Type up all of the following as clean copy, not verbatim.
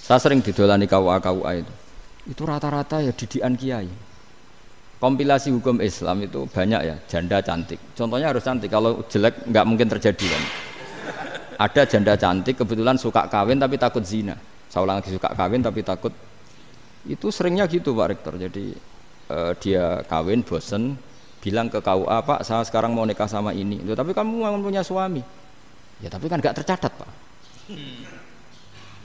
Saya sering didolani KUA itu. Itu rata-rata ya didikan kiai. Kompilasi hukum Islam itu banyak ya, janda cantik. Contohnya harus cantik, kalau jelek nggak mungkin terjadi kan. Ada janda cantik kebetulan suka kawin tapi takut zina. Saya ulang lagi, suka kawin tapi takut. Itu seringnya gitu Pak Rektor. Jadi dia kawin bosen, bilang ke KUA, Pak saya sekarang mau nikah sama ini. Loh, tapi kamu mau punya suami. Ya tapi kan nggak tercatat Pak.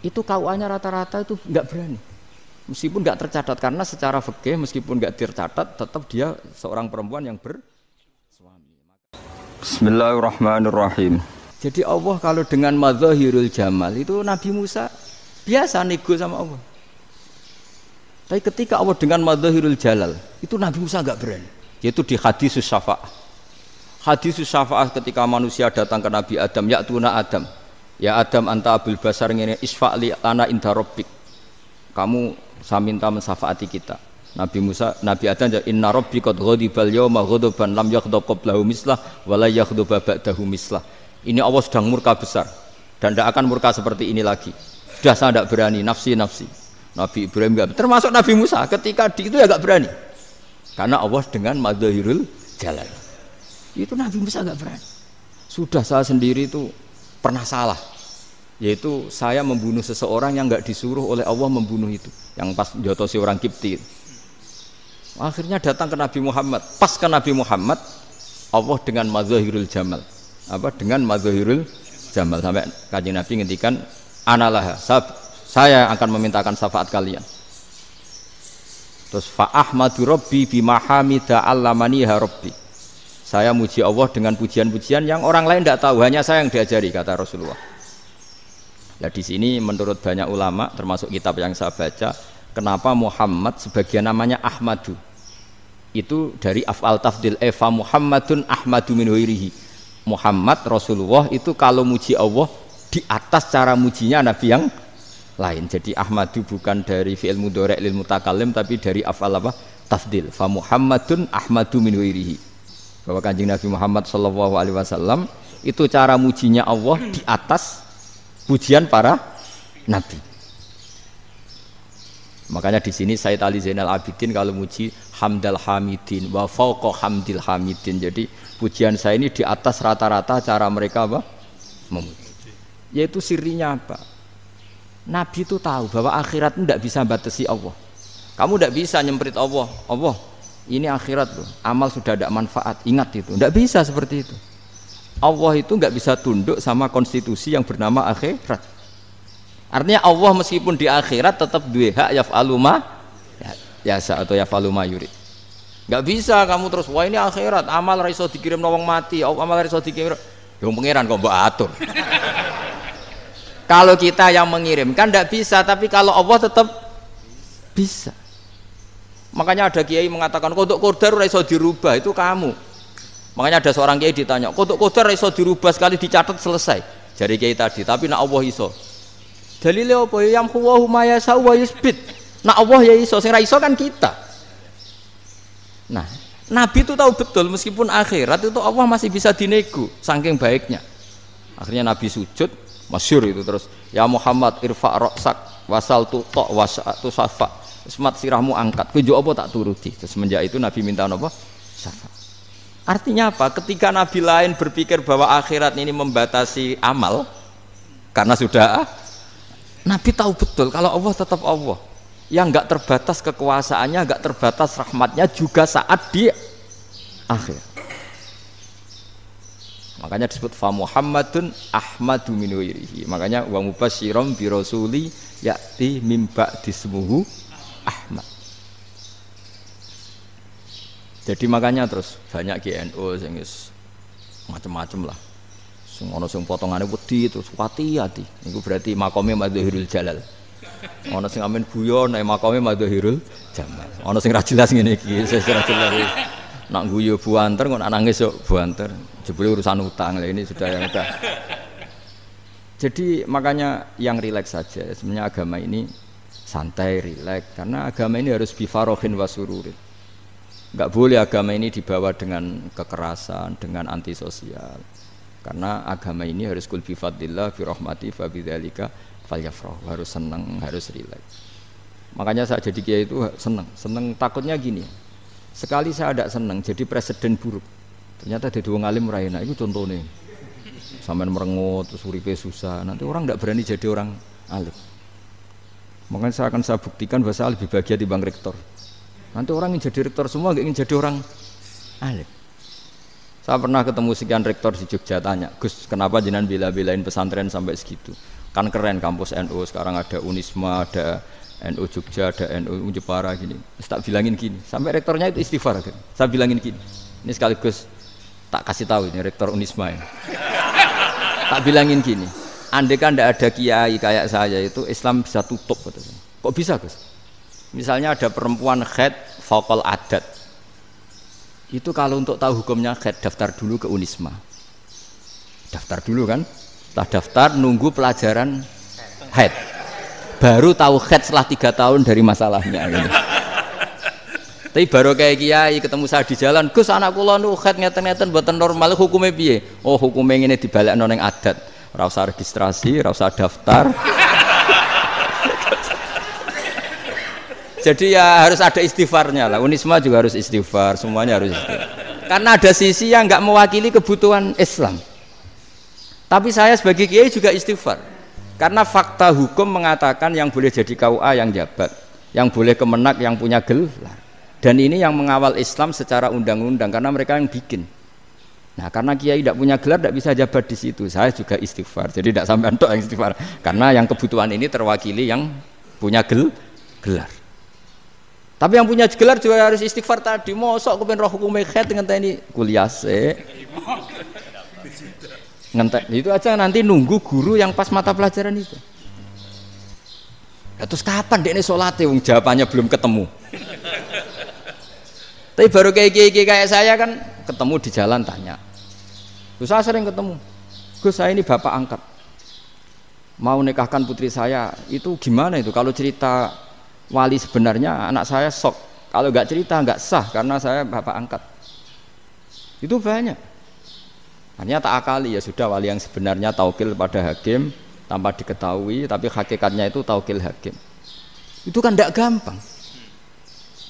Itu KUA-nya rata-rata itu nggak berani. Meskipun nggak tercatat, karena secara fikih meskipun nggak tercatat tetap dia seorang perempuan yang bersuami. Bismillahirrahmanirrahim. Jadi Allah kalau dengan madzahirul jamal itu Nabi Musa biasa nego sama Allah. Tapi ketika Allah dengan madzahirul jalal itu Nabi Musa nggak berani. Yaitu di hadisus syafa'ah. Hadisus syafa'ah ketika manusia datang ke Nabi Adam, ya tuna Adam, ya Adam anta abul basar ngene isfa'li lana inda rabbik. Kamu saya minta mensyafaati kita. Nabi Musa, Nabi Adam, inna rabbi qad ghadibal yawma ghadaban lam yaghdab qablahu mislah wa la yaghdab ba'dahu mislah. Ini Allah sedang murka besar dan tidak akan murka seperti ini lagi. Sudah saya tidak berani, nafsi. Nabi Ibrahim enggak, termasuk Nabi Musa ketika itu ya enggak berani. Karena Allah dengan madzahirul jalal. Itu Nabi Musa enggak berani. Sudah saya sendiri itu pernah salah. Yaitu saya membunuh seseorang yang enggak disuruh oleh Allah membunuh itu, yang pas jotosi orang Kipti. Akhirnya datang ke Nabi Muhammad. Pas ke Nabi Muhammad, Allah dengan madzahirul jamal. Dengan madzahirul jamal sampai Kanjeng Nabi ngendikan analah, saya akan memintakan syafaat kalian. Terus fa ahmadu rabbi bima hamida allamaniha rabbi. Saya muji Allah dengan pujian-pujian yang orang lain tidak tahu, hanya saya yang diajari, kata Rasulullah. Nah di sini menurut banyak ulama termasuk kitab yang saya baca, kenapa Muhammad sebagian namanya Ahmadu? Itu dari af'al tafdil, fa Muhammadun Ahmadu min ghairihi. Muhammad Rasulullah itu kalau muji Allah di atas cara mujinya nabi yang lain. Jadi Ahmadu bukan dari fi'il mudhari' lil mutakallim tapi dari af'al apa? Tafdil. Fa Muhammadun Ahmadu min ghairihi. Bahwa Kanjeng Nabi Muhammad sallallahu alaihi wasallam itu cara mujinya Allah di atas pujian para nabi. Makanya di sini Sayyid Ali Zainal Abidin kalau muji hamdal hamidin wa fauqa hamdil hamidin. Jadi pujian saya ini di atas rata-rata cara mereka apa? Memuji. Yaitu sirinya apa? Nabi itu tahu bahwa akhirat tidak bisa batasi Allah. Kamu tidak bisa nyemprit Allah. Allah, ini akhirat loh. Amal sudah tidak manfaat. Ingat itu. Tidak bisa seperti itu. Allah itu nggak bisa tunduk sama konstitusi yang bernama akhirat. Artinya Allah meskipun di akhirat tetap dua hak yaf'alu ma yasa atau yaf'alu ma yurid. Nggak bisa kamu terus wah ini akhirat amal ra iso dikirim wong mati, amal ra iso dikirim. Ya pangeran kok mbok atur. Kalau kita yang mengirimkan nggak bisa, tapi kalau Allah tetap bisa. Makanya ada kiai mengatakan kodok qadar ra iso dirubah, itu kamu. Makanya ada seorang kiai ditanya, kodok qadar iso dirubah sekali dicatat selesai. Jadi kiai tadi, tapi nak Allah iso. Dalile apa? Yang huwa ma yasha wa yusbit. Nak Allah ya iso, sing ra iso kan kita. Nah, Nabi itu tahu betul meskipun akhirat itu Allah masih bisa dinego saking baiknya. Akhirnya Nabi sujud, masyhur itu terus, ya Muhammad irfa' ra'sak wasal tu ta wasatu safa. Semat sirahmu angkat. Kowe yo apa tak turuti. Terus semenjak itu Nabi minta apa? Syafaat. Artinya apa? Ketika Nabi lain berpikir bahwa akhirat ini membatasi amal, karena sudah Nabi tahu betul kalau Allah tetap Allah, yang nggak terbatas kekuasaannya, nggak terbatas rahmatnya juga saat di akhir. Makanya disebut fa Muhammadun Ahmadu min ghairihi. Makanya wa mubasysyiran bi rasuli ya'ti mim ba'di ismuhu Ahmad. Jadi makanya terus banyak GNU sing macam-macam lah. Sing ana sing potongane wedi terus hati-hati. Niku berarti makome madzahirul jalal. Ana sing amen guyon nek makome madzahirul jamal. Ana sing ra jelas ngene iki, sing ra jelas. Nak guyu buanter kok nak nangis yo buanter. Jebule urusan utang. Lah ini sudah yang udah. Jadi makanya yang rileks saja. Sebenarnya agama ini santai, rileks karena agama ini harus bifarohin wasururin. Enggak boleh agama ini dibawa dengan kekerasan, dengan antisosial. Karena agama ini harus kul bi fadlillah bi rahmati fa bidzalika falyafrah, harus senang, harus rileks. Makanya saya jadi kiai itu senang takutnya gini. Sekali saya tidak senang jadi presiden buruk. Ternyata jadi wong alim ora enak. Itu contohnya. Sampean merengut terus uripe susah. Nanti orang tidak berani jadi orang alim. Makanya saya buktikan bahwa saya lebih bahagia dibanding rektor. Nanti orang ingin jadi rektor semua, ingin jadi orang alim. Saya pernah ketemu sekian rektor di Jogja, tanya, Gus, kenapa jenengan bela-belain pesantren sampai segitu? Kan keren kampus NU, sekarang ada Unisma, ada NU Jogja, ada NU Jepara gini. Tak bilangin gini, sampai rektornya itu istighfar. Kan? Saya bilangin gini, ini sekaligus tak kasih tahu ini rektor Unisma ini. Tak bilangin gini, andai kan tidak ada kiai kayak saya itu Islam bisa tutup. Kok bisa Gus? Misalnya ada perempuan haid faqal adat. Itu kalau untuk tahu hukumnya haid daftar dulu ke Unisma. Daftar dulu kan? Setelah daftar nunggu pelajaran haid. Baru tahu haid setelah 3 tahun dari masalahnya gitu. Tapi baru kayak kiai ketemu saya di jalan, Gus anak kula nu haid ngeten-ngeten mboten normal hukumnya piye? Oh hukumnya ngene dibalekno ning adat. Ora usah registrasi, ora usah daftar. Jadi ya harus ada istighfarnya lah. Unisma juga harus istighfar, semuanya harus istighfar. Karena ada sisi yang nggak mewakili kebutuhan Islam. Tapi saya sebagai kiai juga istighfar. Karena fakta hukum mengatakan yang boleh jadi KUA yang jabat, yang boleh kemenak yang punya gelar. Dan ini yang mengawal Islam secara undang-undang karena mereka yang bikin. Nah, karena kiai tidak punya gelar tidak bisa jabat di situ. Saya juga istighfar. Jadi tidak sampai entok yang istighfar. Karena yang kebutuhan ini terwakili yang punya gelar. Tapi yang punya gelar juga harus istighfar tadi. Mosok kepen roh hukum haid ngenteni kuliah se. Ngentek itu aja nanti nunggu guru yang pas mata pelajaran itu. Ya, terus kapan dekne salate wong jawabannya belum ketemu. Tapi baru kayak saya kan ketemu di jalan tanya. Terus saya sering ketemu. Gus saya ini bapak angkat. Mau nikahkan putri saya itu gimana itu kalau cerita wali sebenarnya anak saya sok, kalau nggak cerita nggak sah karena saya bapak angkat. Itu banyak. Hanya tak akali ya sudah wali yang sebenarnya taukil pada hakim tanpa diketahui, tapi hakikatnya itu taukil hakim. Itu kan tidak gampang.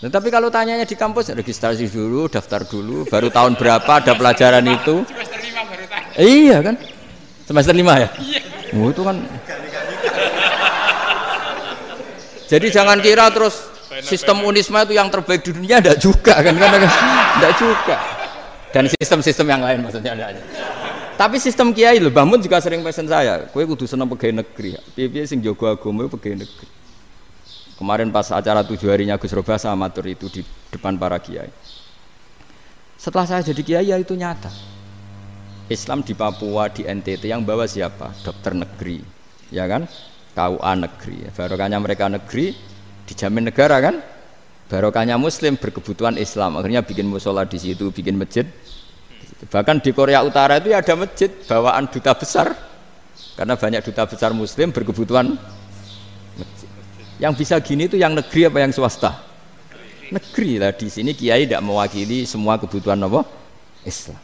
Nah, tapi kalau tanyanya di kampus registrasi dulu, daftar dulu, baru tahun berapa ada pelajaran itu? Semester 5 baru tanya. Iya kan? Semester 5 ya? Iya. Oh, itu kan. Jadi jangan kira terus sistem Unisma itu yang terbaik di dunia, tidak juga kan, tidak juga. Dan sistem-sistem yang lain maksudnya ada aja. Tapi sistem kiai loh, Mbah Mun juga sering pesen saya, kowe kudu seneng pegawai negeri. Piye-piye sing jaga agama pegawai negeri. Kemarin pas acara 7 harinya Gus Roba sama matur itu di depan para kiai. Setelah saya jadi kiai ya itu nyata. Islam di Papua, di NTT yang bawa siapa? Dokter negeri, ya kan? KUA negeri, barokahnya mereka negeri dijamin negara kan, barokahnya muslim berkebutuhan Islam, akhirnya bikin musola di situ, bikin masjid. Bahkan di Korea Utara itu ada masjid bawaan duta besar, karena banyak duta besar muslim berkebutuhan masjid. Yang bisa gini itu yang negeri apa yang swasta? Negeri lah. Di sini kiai tidak mewakili semua kebutuhan apa? Islam.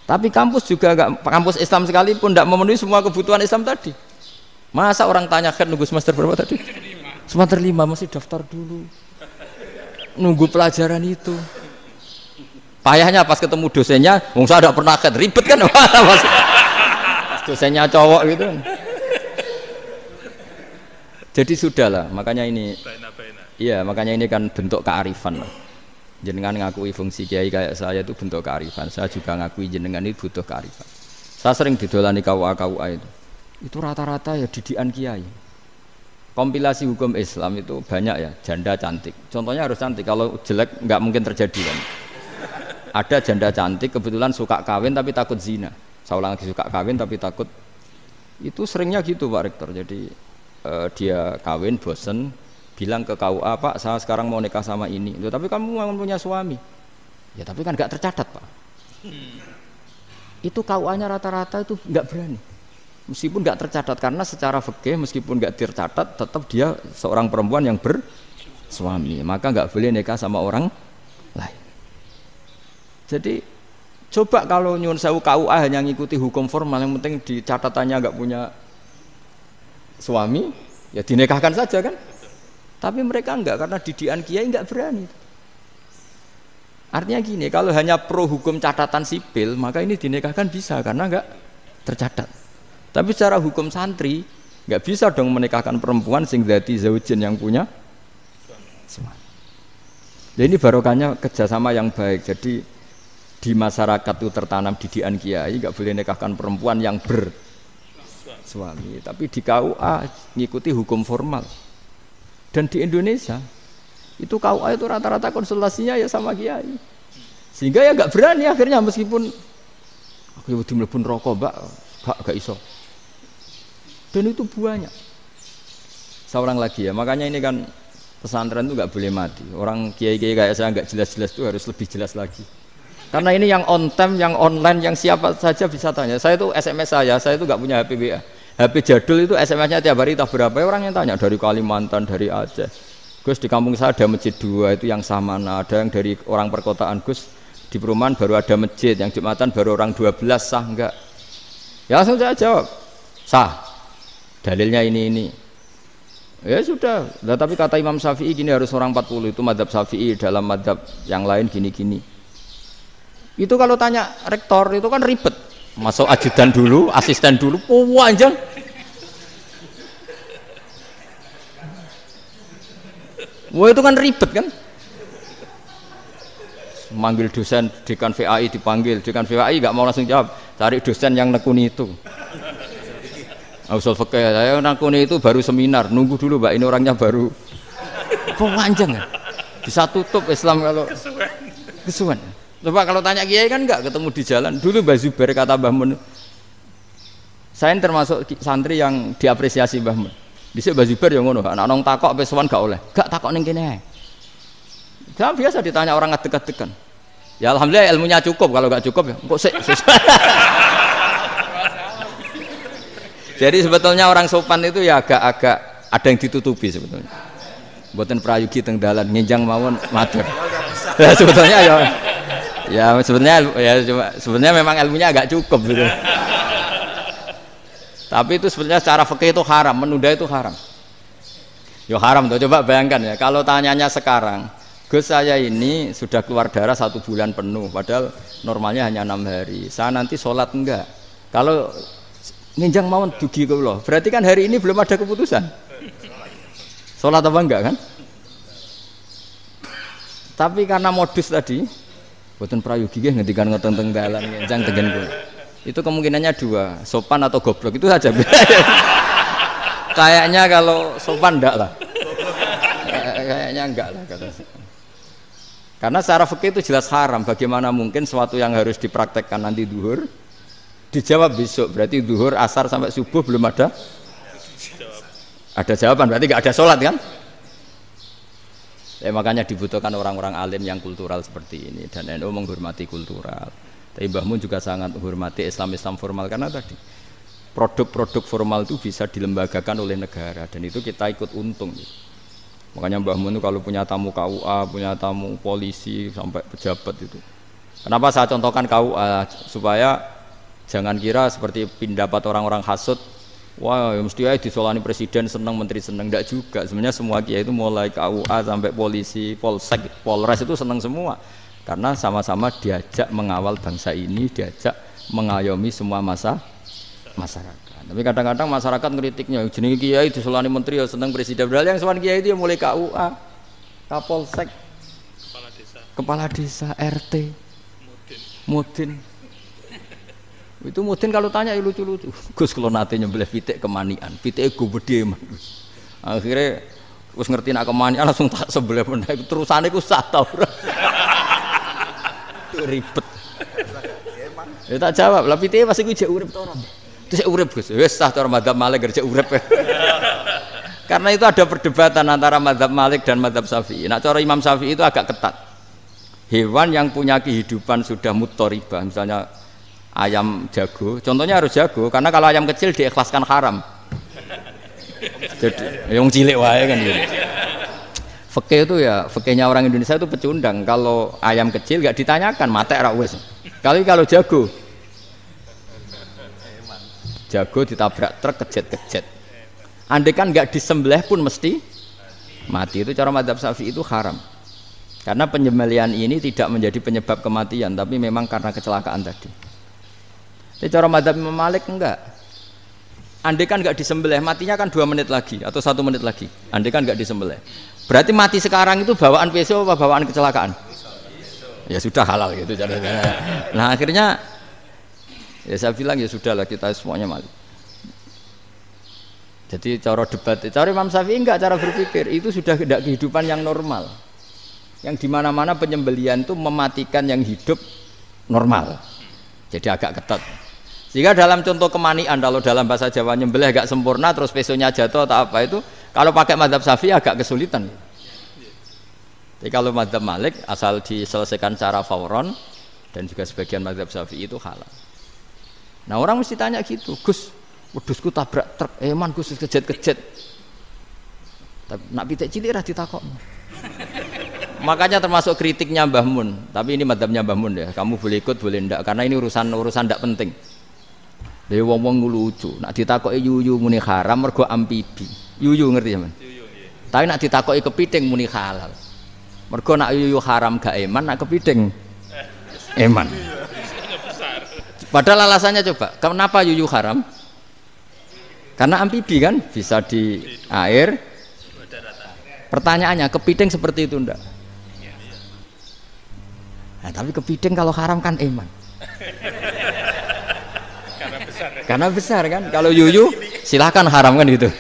Tapi kampus juga enggak, kampus Islam sekalipun tidak memenuhi semua kebutuhan Islam tadi. Masa orang tanya kan nunggu semester berapa tadi? Semester 5 masih daftar dulu. Nunggu pelajaran itu. Payahnya pas ketemu dosennya, wong saya tidak pernah kan ribet kan? Pas dosennya cowok gitu. Jadi sudahlah, makanya ini. Iya, makanya ini kan bentuk kearifan lah. Jenengan ngakui fungsi kiai kayak saya itu bentuk kearifan. Saya juga ngakui jenengan itu butuh kearifan. Saya sering didolani KUA itu. Itu rata-rata ya didikan kiai. Kompilasi hukum Islam itu banyak ya, janda cantik. Contohnya harus cantik, kalau jelek nggak mungkin terjadi kan. Ada janda cantik kebetulan suka kawin tapi takut zina. Saya ulang lagi, suka kawin tapi takut. Itu seringnya gitu Pak Rektor. Jadi dia kawin bosen, bilang ke KUA, Pak saya sekarang mau nikah sama ini. Tapi kamu mau punya suami. Ya tapi kan nggak tercatat Pak. Itu KUA-nya rata-rata itu nggak berani. Meskipun nggak tercatat karena secara fikih meskipun nggak tercatat tetap dia seorang perempuan yang bersuami, maka nggak boleh nikah sama orang lain. Jadi coba kalau nyuwun sewu KUA hanya ngikuti hukum formal, yang penting di catatannya nggak punya suami, ya dinikahkan saja kan. Tapi mereka enggak, karena didikan kiai enggak berani. Artinya gini, kalau hanya pro hukum catatan sipil, maka ini dinikahkan bisa karena enggak tercatat. Tapi secara hukum santri enggak bisa dong menikahkan perempuan sing dadi zaujin yang punya suami. Jadi ini barokahnya kerjasama yang baik. Jadi di masyarakat itu tertanam didikan kiai, enggak boleh nikahkan perempuan yang bersuami. Tapi di KUA ngikuti hukum formal. Dan di Indonesia itu KUA itu rata-rata konsultasinya ya sama kiai, sehingga ya nggak berani akhirnya, meskipun aku wedi mlebu rokok mbak gak iso, dan itu banyak. Seorang lagi ya, makanya ini kan pesantren itu nggak boleh mati. Orang kiai-kiai kayak saya nggak jelas-jelas itu harus lebih jelas lagi, karena ini yang on time, yang online, yang siapa saja bisa tanya. Saya itu SMS saya itu nggak punya HP WA. HP jadul itu SMS-nya tiap hari tak berapa, orang yang tanya dari Kalimantan, dari Aceh. Gus, di kampung saya ada masjid 2 itu yang Samana, ada yang dari orang perkotaan. Gus, di perumahan baru ada masjid, yang Jumatan baru orang 12, sah enggak? Ya langsung saya jawab, sah. Dalilnya ini. Ya sudah. Nah, tapi kata Imam Syafi'i gini, harus orang 40, itu madzhab Syafi'i, dalam madzhab yang lain gini-gini. Itu kalau tanya rektor itu kan ribet. Masuk ajudan dulu, asisten dulu, panjang. Wah itu kan ribet kan? Manggil dosen dekan VAI dipanggil, dekan VAI nggak mau langsung jawab, cari dosen yang nekuni itu. Usul fikih, saya nekuni itu baru seminar, nunggu dulu mbak, ini orangnya baru. Panjang kan? Bisa tutup Islam kalau kesuwen. Coba kalau tanya kiai kan nggak ketemu di jalan. Dulu Mbah Zubair kata Mbah Mun, saya termasuk santri yang diapresiasi Mbah Mun. Dhisik Mbah Zubair yang ngono, anak nong takok pesuan gak oleh. Gak takok ning kene. Gak biasa ditanya orang ngadeg-adegan. Ya alhamdulillah ilmunya cukup, kalau gak cukup ya kok sik. Jadi sebetulnya orang sopan itu ya agak ada yang ditutupi sebetulnya. Mboten prayogi teng dalan nginjang mawon matur. Ya sebetulnya sebenarnya memang ilmunya agak cukup gitu. Tapi itu sebenarnya secara fikih itu haram, menunda itu haram. Ya haram tuh, coba bayangkan ya, kalau tanyanya sekarang, Gus saya ini sudah keluar darah 1 bulan penuh, padahal normalnya hanya 6 hari. Saya nanti sholat enggak? Kalau nginjang mawon dugi kula, berarti kan hari ini belum ada keputusan. Sholat apa enggak kan? Tapi karena modus tadi, boten prayogi nggih ngendikan ngoten teng dalan nginjang tengen kula. Itu kemungkinannya 2, sopan atau goblok, itu saja. Kayaknya kalau sopan enggak lah. Kayaknya enggak lah kata. Karena secara fikih itu jelas haram. Bagaimana mungkin sesuatu yang harus dipraktekkan nanti duhur dijawab besok, berarti duhur, asar sampai subuh belum ada jawaban, berarti enggak ada sholat kan? Ya, makanya dibutuhkan orang-orang alim yang kultural seperti ini, dan NU menghormati kultural. Tapi Mbah Mun juga sangat menghormati Islam formal, karena tadi produk-produk formal itu bisa dilembagakan oleh negara, dan itu kita ikut untung. Makanya Mbah Mun itu kalau punya tamu KUA, punya tamu polisi sampai pejabat itu. Kenapa saya contohkan KUA? Supaya jangan kira seperti pendapat orang-orang hasud, wah ya mesti aja disolani presiden seneng, menteri seneng. Enggak juga. Sebenarnya semua kiai itu mulai KUA sampai polisi, polsek, polres itu seneng semua. Karena sama-sama diajak mengawal bangsa ini, diajak mengayomi semua masyarakat. Tapi kadang-kadang masyarakat ngeritiknya, jenenge kiai disolani menteri ya seneng, presiden. Padahal yang sowan kiai itu ya mulai KUA, Kapolsek, kepala desa, RT, mudin. Itu mudin kalau tanya ya lucu-lucu. Gus kalau nate nyembelih pitik kemanian, pitike gede man. Akhirnya wis ngerti nak kemanian langsung tak sebelah meneh. Terusane ku sah ta ora. Ribet. Ya tak jawab, lah pitike pasti ku jek urip ta ora. Terus urip Gus. Wis sah cara madzhab Malik jek urip. Karena itu ada perdebatan antara madzhab Malik dan madzhab Syafi'i. Nah, cara Imam Syafi'i itu agak ketat. Hewan yang punya kehidupan sudah mutharibah, misalnya ayam jago, contohnya harus jago, karena kalau ayam kecil diikhlaskan haram. Jadi yang cilik wae kan gitu. Fikih itu ya, fikihnya orang Indonesia itu pecundang. Kalau ayam kecil gak ditanyakan, mate ra wis. Kalau jago ditabrak truk kejet-kejet. Andai kan nggak disembelih pun mesti mati. Itu cara mazhab Syafi'i itu haram. Karena penyembelihan ini tidak menjadi penyebab kematian, tapi memang karena kecelakaan tadi. Tapi cara mazhab Imam Malik enggak. Andai kan nggak disembelih, matinya kan 2 menit lagi atau 1 menit lagi. Andai kan nggak disembelih. Berarti mati sekarang itu bawaan pisau apa bawaan kecelakaan? Ya sudah halal gitu caranya. Nah akhirnya ya saya bilang ya sudahlah kita semuanya Malik. Jadi cara debat, cara Imam Syafi'i enggak, cara berpikir itu sudah tidak kehidupan yang normal, yang dimana-mana penyembelihan itu mematikan yang hidup normal, jadi agak ketat. Jika dalam contoh kemanian, kalau dalam bahasa Jawa nyembelih agak sempurna, terus pesonya jatuh atau apa itu, kalau pakai mazhab Syafi'i agak kesulitan. Jadi kalau mazhab Malik asal diselesaikan secara fauron dan juga sebagian mazhab Syafi'i itu halal. Nah orang mesti tanya gitu, Gus. Wedhusku tabrak truk, eman khusus kejet-kejet. Tapi nak pitik cilik ra ditakokno. Makanya termasuk kritiknya Mbah Mun, tapi ini madzhabnya Mbah Mun ya. Kamu boleh ikut boleh ndak karena ini urusan ndak penting. Dewe wong-wong lucu, nak ditakoki yuyu muni haram mergo amfibi. Yuyu ngerti ya, Man? Yuyu nggih. Tapi nak ditakoki kepiting muni halal. Mergo nak yuyu haram gak eman, nak kepiting eman. Padahal alasannya coba, kenapa yuyu haram? Karena amfibi kan bisa di air. Pertanyaannya kepiting seperti itu enggak? Nah, tapi kepiting kalau haram kan eman. Karena besar kan. Kalau yuyu silahkan haram kan gitu.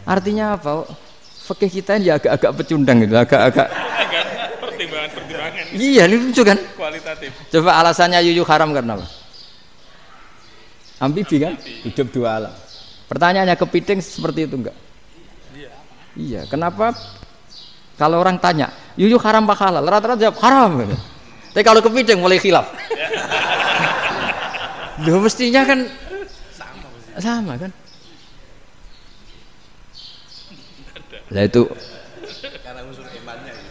Artinya apa? Fikih kita ya agak-agak pecundang gitu, agak-agak pertimbangan. Iya, ini lucu kan? Kualitatif. Coba alasannya yuyu haram karena apa? Amfibi kan, hidup 2 alam. Pertanyaannya kepiting seperti itu enggak? Iya. Kenapa? Kalau orang tanya, yuyu haram apa halal? Rata-rata jawab haram. Tapi kalau kepiting mulai khilaf. Loh mestinya kan sama kan? Lah itu.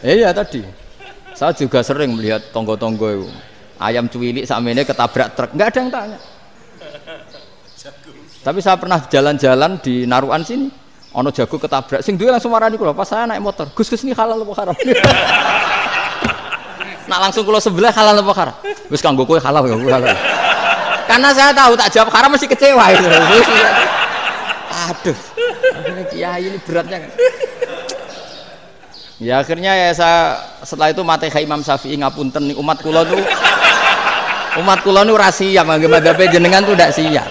Iya tadi. Saya juga sering melihat tonggo-tonggo itu. Ayam cuwilik sakmene ketabrak truk, enggak ada yang tanya. Tapi saya pernah jalan-jalan di Narukan sini, ono jago ketabrak, sing duwe langsung marani kula, pas saya naik motor, Gus ini halal apa haram? Nak langsung kula sebelah halal apa haram? Wis kanggo kowe halal kanggo halal. Karena saya tahu tak jawab haram mesti kecewa itu. Aduh, kiai ini beratnya kan. Ya akhirnya ya saya setelah itu Fatihah Imam Syafi'i ngapunten umat kula nu rahasia, madzhab jenengan tuh ndak siap.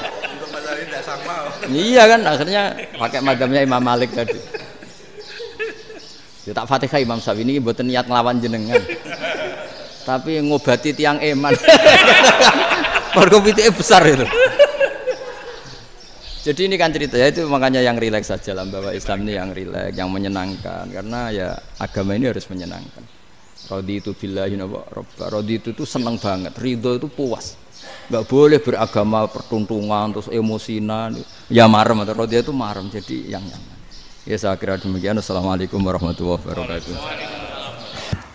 Iya kan akhirnya pakai madzhabnya Imam Malik tadi. Ya tak Fatihah Imam Syafi'i ini mboten niat nglawan jenengan. Tapi ngobati tiang eman. Mergo pitike besar itu. Jadi ini kan cerita ya, itu makanya yang rileks saja lah, bahwa Islam ini yang rileks, yang menyenangkan, karena ya agama ini harus menyenangkan. Raditu billahi robba, raditu itu senang banget, ridho itu puas. Nggak boleh beragama pertuntungan terus emosinan, ya marem atau raditu itu marem, jadi yang nyaman. Ya saya kira demikian. Assalamualaikum warahmatullahi wabarakatuh.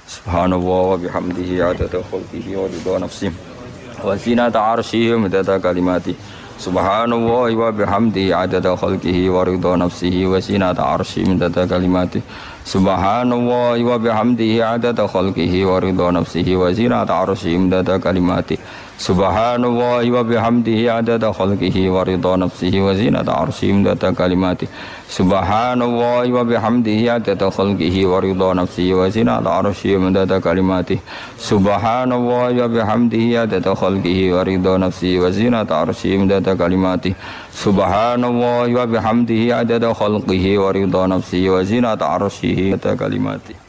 Subhanallah wa bihamdihi adada khalqihi wa ridha nafsihi wa zinata arsyihi wa midada kalimatihi. Subhanallah wa bihamdihi adada khalqihi wa ridha nafsihi wa zinata arsyihi midada kalimatihi. Subhanallah wa bihamdihi adada khalqihi wa ridha nafsihi wa zinata arsyihi midada kalimatihi. Subhanallah wa bihamdihi adada khalqihi wa ridha nafsihi wa zinata arsyihi midada kalimatihi. Subhanallah wa bihamdihi adada khalqihi wa ridha nafsihi wa zinata arsyihi midada kalimatihi. Subhanallah wa bihamdihi adada khalqihi wa ridha nafsihi wa zinata arsyihi midada kalimatihi. Subhanallah wa bihamdihi adada khalqihi wa ridha nafsihi wa zinata arsyihi midada kalimatihi.